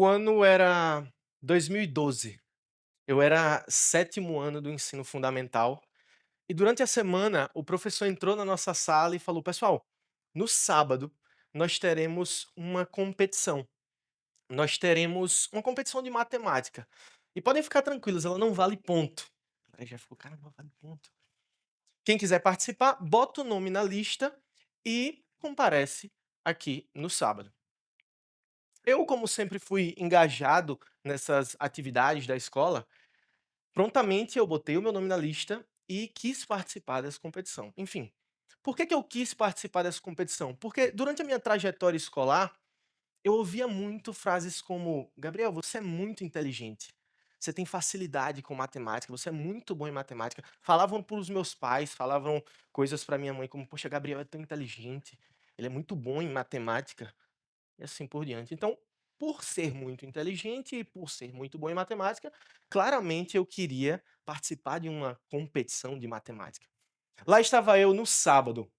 O ano era 2012. Eu era sétimo ano do ensino fundamental e durante a semana o professor entrou na nossa sala e falou: "Pessoal, no sábado nós teremos uma competição. Nós teremos uma competição de matemática. E podem ficar tranquilos, ela não vale ponto". Aí já ficou: "Caramba, vale ponto". Quem quiser participar, bota o nome na lista e comparece aqui no sábado. Eu, como sempre fui engajado nessas atividades da escola, prontamente eu botei o meu nome na lista e quis participar dessa competição. Enfim, por que eu quis participar dessa competição? Porque durante a minha trajetória escolar, eu ouvia muito frases como: "Gabriel, você é muito inteligente. Você tem facilidade com matemática, você é muito bom em matemática". Falavam para os meus pais, falavam coisas para minha mãe como: "Poxa, Gabriel é tão inteligente, ele é muito bom em matemática". E assim por diante. Então, por ser muito inteligente e por ser muito bom em matemática, claramente eu queria participar de uma competição de matemática. Lá estava eu no sábado.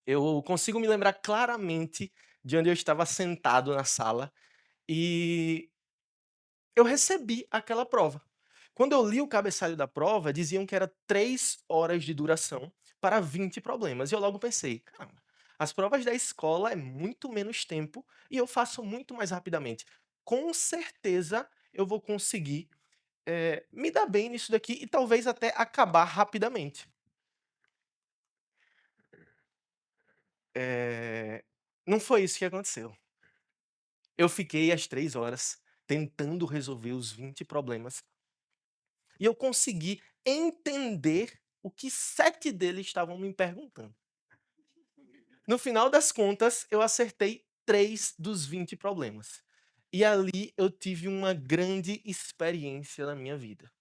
Eu consigo me lembrar claramente de onde eu estava sentado na sala e eu recebi aquela prova. Quando eu li o cabeçalho da prova, diziam que era 3 horas de duração para 20 problemas. E eu logo pensei: "Caramba, as provas da escola é muito menos tempo e eu faço muito mais rapidamente. Com certeza eu vou conseguir, me dar bem nisso daqui e talvez até acabar rapidamente". Eh, não foi isso que aconteceu. Eu fiquei as 3 horas tentando resolver os 20 problemas e eu consegui entender o que 7 deles estavam me perguntando. No final das contas, eu acertei 3 dos 20 problemas. E ali eu tive uma grande experiência na minha vida.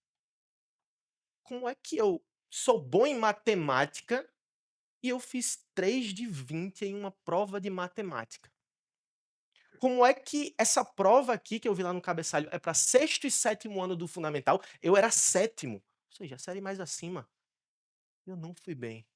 Como é que eu sou bom em matemática e eu fiz 3 de 20 em uma prova de matemática? Como é que essa prova aqui, que eu vi lá no cabeçalho, é para sexto e sétimo ano do fundamental, eu era sétimo, ou seja, a série mais acima, eu não fui bem.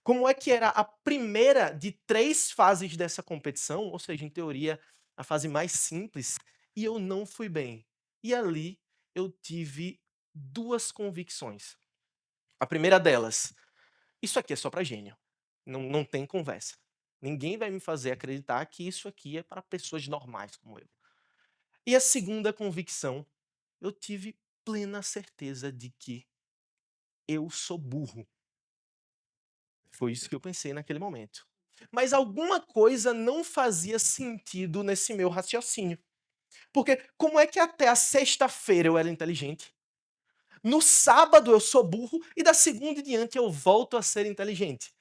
Como é que era a primeira de 3 fases dessa competição, ou seja, em teoria, a fase mais simples, e eu não fui bem. E ali eu tive 2 convicções. A primeira delas: isso aqui é só para gênio, não tem conversa. Ninguém vai me fazer acreditar que isso aqui é para pessoas normais como eu. E a segunda convicção, eu tive plena certeza de que eu sou burro. Foi isso que eu pensei naquele momento. Mas alguma coisa não fazia sentido nesse meu raciocínio. Porque como é que até a sexta-feira eu era inteligente, no sábado eu sou burro e da segunda em diante eu volto a ser inteligente?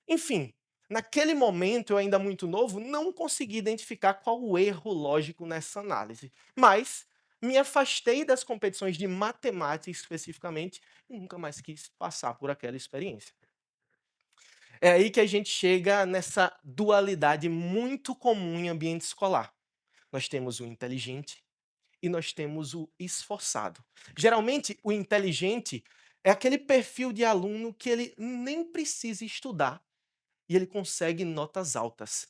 Enfim, naquele momento, eu ainda muito novo, não consegui identificar qual o erro lógico nessa análise. Mas me afastei das competições de matemática especificamente e nunca mais quis passar por aquela experiência. É aí que a gente chega nessa dualidade muito comum em ambiente escolar. Nós temos o inteligente e nós temos o esforçado. Geralmente, o inteligente é aquele perfil de aluno que ele nem precisa estudar e ele consegue notas altas.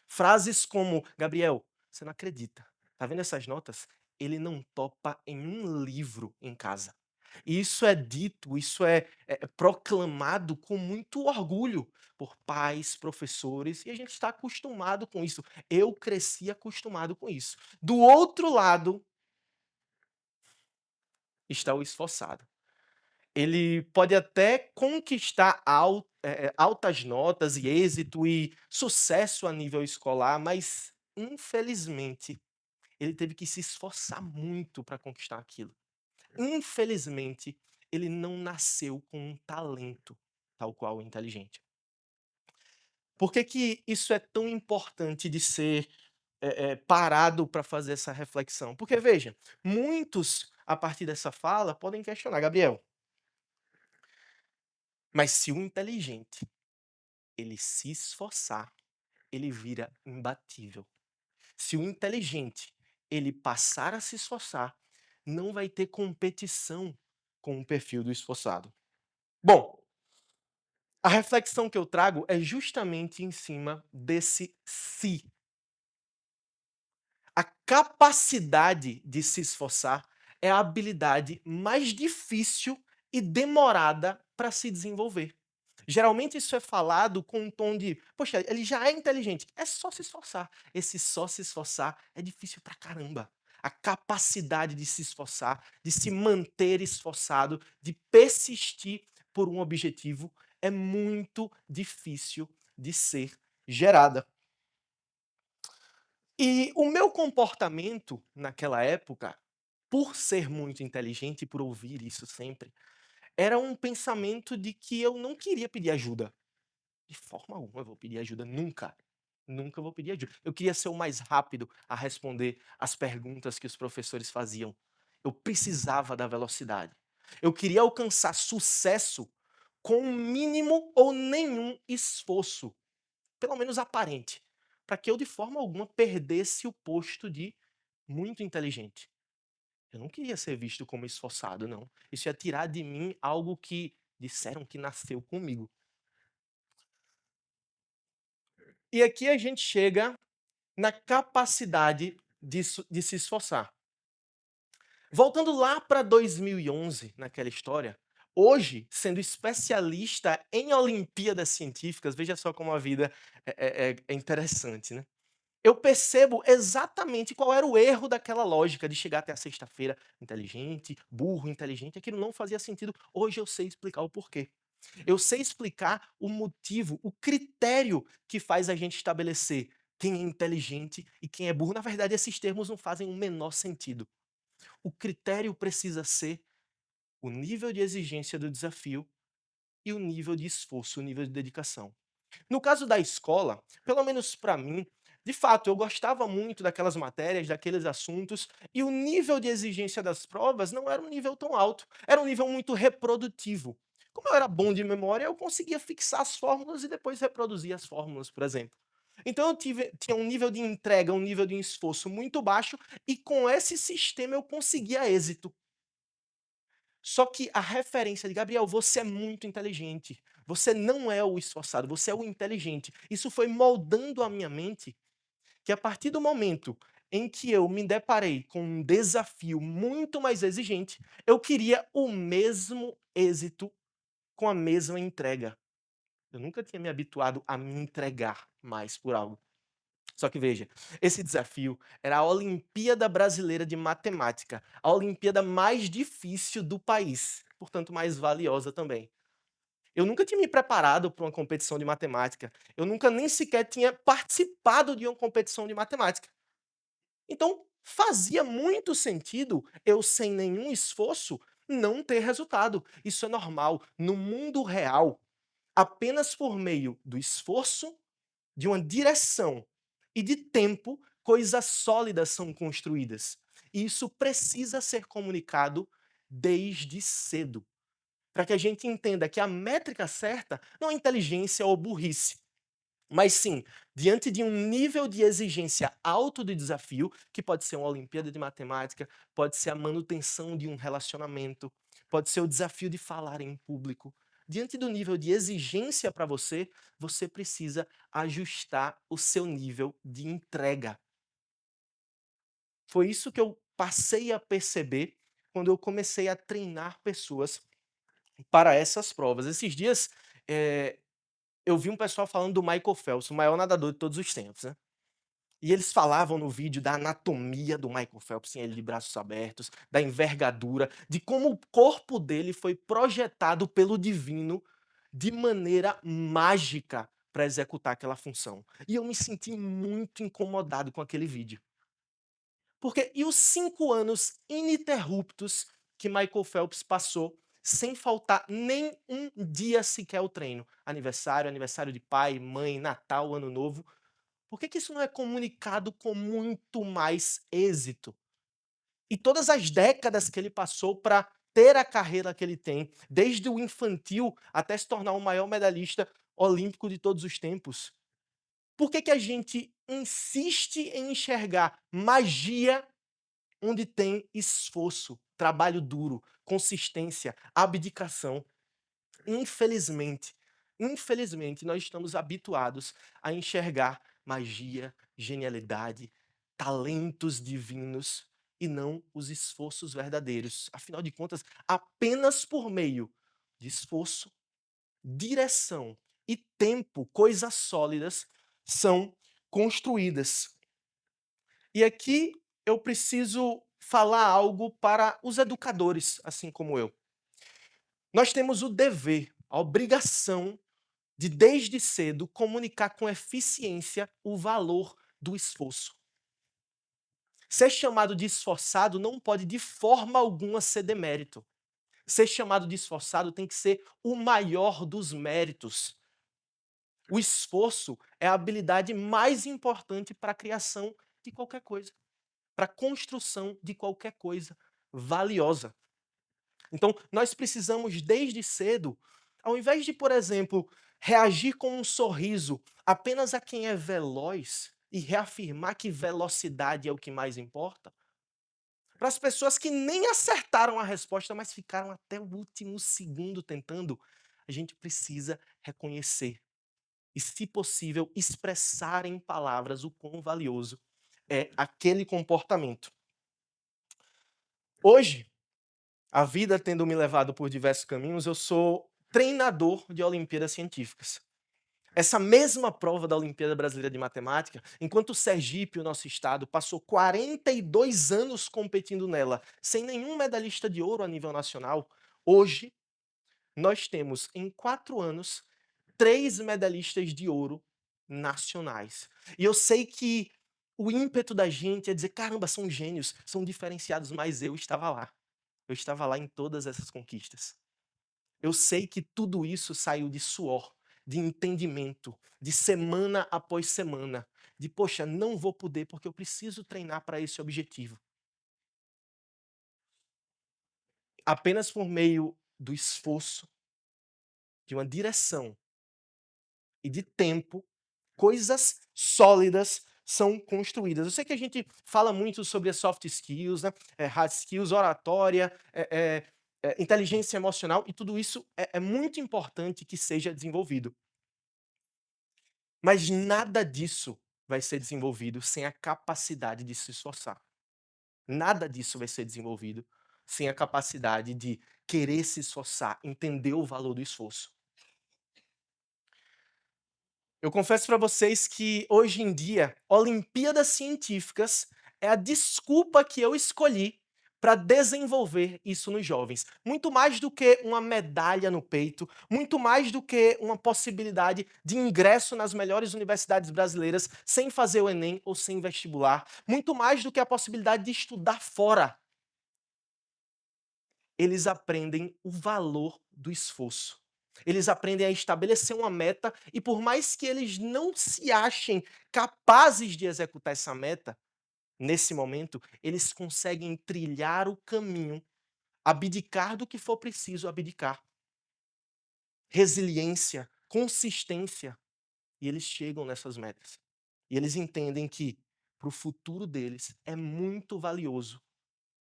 Frases como: "Gabriel, você não acredita. Tá vendo essas notas? Ele não topa em um livro em casa". E isso é dito, isso é proclamado com muito orgulho por pais, professores, e a gente está acostumado com isso. Eu cresci acostumado com isso. Do outro lado está o esforçado. Ele pode até conquistar altas notas e êxito e sucesso a nível escolar, mas infelizmente ele teve que se esforçar muito para conquistar aquilo. Infelizmente, ele não nasceu com um talento tal qual o inteligente. Por que que isso é tão importante de ser, parado para fazer essa reflexão? Porque veja, muitos a partir dessa fala podem questionar: "Gabriel, mas se o inteligente ele se esforçar, ele vira imbatível. Se o inteligente, ele passar a se esforçar, não vai ter competição com o perfil do esforçado". Bom, a reflexão que eu trago é justamente em cima desse "se". A capacidade de se esforçar é a habilidade mais difícil e demorada para se desenvolver. Geralmente isso é falado com um tom de: "Poxa, ele já é inteligente, é só se esforçar". Esse só se esforçar é difícil pra caramba. A capacidade de se esforçar, de se manter esforçado, de persistir por um objetivo é muito difícil de ser gerada. E o meu comportamento naquela época, por ser muito inteligente e por ouvir isso sempre, era um pensamento de que eu não queria pedir ajuda. De forma alguma eu vou pedir ajuda, nunca. Nunca vou pedir ajuda. Eu queria ser o mais rápido a responder as perguntas que os professores faziam. Eu precisava da velocidade. Eu queria alcançar sucesso com o mínimo ou nenhum esforço, pelo menos aparente, para que eu de forma alguma perdesse o posto de muito inteligente. Eu não queria ser visto como esforçado, não. Isso ia tirar de mim algo que disseram que nasceu comigo. E aqui a gente chega na capacidade de se esforçar. Voltando lá para 2011, naquela história, hoje, sendo especialista em Olimpíadas Científicas, veja só como a vida é interessante, né? Eu percebo exatamente qual era o erro daquela lógica de chegar até a sexta-feira inteligente, burro, inteligente. Aquilo não fazia sentido. Hoje eu sei explicar o porquê. Eu sei explicar o motivo, o critério que faz a gente estabelecer quem é inteligente e quem é burro. Na verdade, esses termos não fazem o menor sentido. O critério precisa ser o nível de exigência do desafio e o nível de esforço, o nível de dedicação. No caso da escola, pelo menos para mim, de fato, eu gostava muito daquelas matérias, daqueles assuntos, e o nível de exigência das provas não era um nível tão alto, era um nível muito reprodutivo. Como eu era bom de memória, eu conseguia fixar as fórmulas e depois reproduzir as fórmulas, por exemplo. Então tinha um nível de entrega, um nível de esforço muito baixo, e com esse sistema eu conseguia êxito. Só que a referência de Gabriel, você é muito inteligente. Você não é o esforçado, você é o inteligente. Isso foi moldando a minha mente que a partir do momento em que eu me deparei com um desafio muito mais exigente, eu queria o mesmo êxito com a mesma entrega. Eu nunca tinha me habituado a me entregar mais por algo. Só que veja, esse desafio era a Olimpíada Brasileira de Matemática, a Olimpíada mais difícil do país, portanto mais valiosa também. Eu nunca tinha me preparado para uma competição de matemática, eu nunca nem sequer tinha participado de uma competição de matemática. Então, fazia muito sentido eu, sem nenhum esforço, não ter resultado. Isso é normal. No mundo real, apenas por meio do esforço, de uma direção e de tempo, coisas sólidas são construídas. E isso precisa ser comunicado desde cedo, para que a gente entenda que a métrica certa não é inteligência ou burrice, mas sim, diante de um nível de exigência alto de desafio, que pode ser uma Olimpíada de Matemática, pode ser a manutenção de um relacionamento, pode ser o desafio de falar em público. Diante do nível de exigência para você, você precisa ajustar o seu nível de entrega. Foi isso que eu passei a perceber quando eu comecei a treinar pessoas para essas provas. Esses dias, eh, eu vi um pessoal falando do Michael Phelps, o maior nadador de todos os tempos, né. E eles falavam no vídeo da anatomia do Michael Phelps, assim, ele de braços abertos, da envergadura, de como o corpo dele foi projetado pelo divino de maneira mágica para executar aquela função. E eu me senti muito incomodado com aquele vídeo. Porque e os 5 anos ininterruptos que Michael Phelps passou sem faltar nem um dia sequer ao treino? Aniversário, aniversário de pai, mãe, Natal, Ano Novo. Por que que isso não é comunicado com muito mais êxito? E todas as décadas que ele passou para ter a carreira que ele tem, desde o infantil até se tornar o maior medalhista olímpico de todos os tempos. Por que que a gente insiste em enxergar magia onde tem esforço, trabalho duro, consistência, abdicação? Infelizmente, infelizmente, nós estamos habituados a enxergar magia, genialidade, talentos divinos e não os esforços verdadeiros. Afinal de contas, apenas por meio de esforço, direção e tempo, coisas sólidas são construídas. E aqui eu preciso falar algo para os educadores, assim como eu. Nós temos o dever, a obrigação de, desde cedo, comunicar com eficiência o valor do esforço. Ser chamado de esforçado não pode de forma alguma ser demérito. Ser chamado de esforçado tem que ser o maior dos méritos. O esforço é a habilidade mais importante para a criação de qualquer coisa, para a construção de qualquer coisa valiosa. Então, nós precisamos, desde cedo, ao invés de, por exemplo, reagir com um sorriso apenas a quem é veloz e reafirmar que velocidade é o que mais importa, para as pessoas que nem acertaram a resposta, mas ficaram até o último segundo tentando, a gente precisa reconhecer e, se possível, expressar em palavras o quão valioso é aquele comportamento. Hoje, a vida tendo me levado por diversos caminhos, eu sou treinador de Olimpíadas Científicas. Essa mesma prova da Olimpíada Brasileira de Matemática, enquanto o Sergipe, o nosso estado, passou 42 anos competindo nela, sem nenhum medalhista de ouro a nível nacional, hoje nós temos, em 4 anos, 3 medalhistas de ouro nacionais. E eu sei que o ímpeto da gente é dizer, caramba, são gênios, são diferenciados, mas eu estava lá. Eu estava lá em todas essas conquistas. Eu sei que tudo isso saiu de suor, de entendimento, de semana após semana, de poxa, não vou poder porque eu preciso treinar para esse objetivo. Apenas por meio do esforço, de uma direção e de tempo, coisas sólidas são construídas. Eu sei que a gente fala muito sobre as soft skills, né? Hard skills, oratória, inteligência emocional, e tudo isso é muito importante que seja desenvolvido. Mas nada disso vai ser desenvolvido sem a capacidade de se esforçar. Nada disso vai ser desenvolvido sem a capacidade de querer se esforçar, entender o valor do esforço. Eu confesso para vocês que, hoje em dia, Olimpíadas Científicas é a desculpa que eu escolhi para desenvolver isso nos jovens. Muito mais do que uma medalha no peito, muito mais do que uma possibilidade de ingresso nas melhores universidades brasileiras sem fazer o Enem ou sem vestibular, muito mais do que a possibilidade de estudar fora. Eles aprendem o valor do esforço. Eles aprendem a estabelecer uma meta e, por mais que eles não se achem capazes de executar essa meta, nesse momento, eles conseguem trilhar o caminho, abdicar do que for preciso abdicar. Resiliência, consistência, e eles chegam nessas metas. E eles entendem que, para o futuro deles, é muito valioso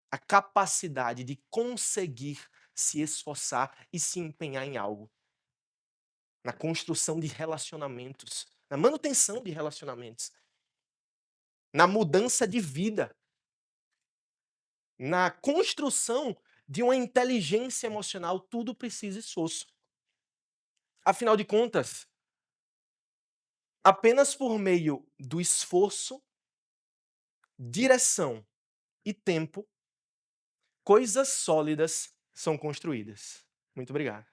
a capacidade de conseguir se esforçar e se empenhar em algo. Na construção de relacionamentos, na manutenção de relacionamentos, na mudança de vida, na construção de uma inteligência emocional, tudo precisa esforço. Afinal de contas, apenas por meio do esforço, direção e tempo, coisas sólidas são construídas. Muito obrigado.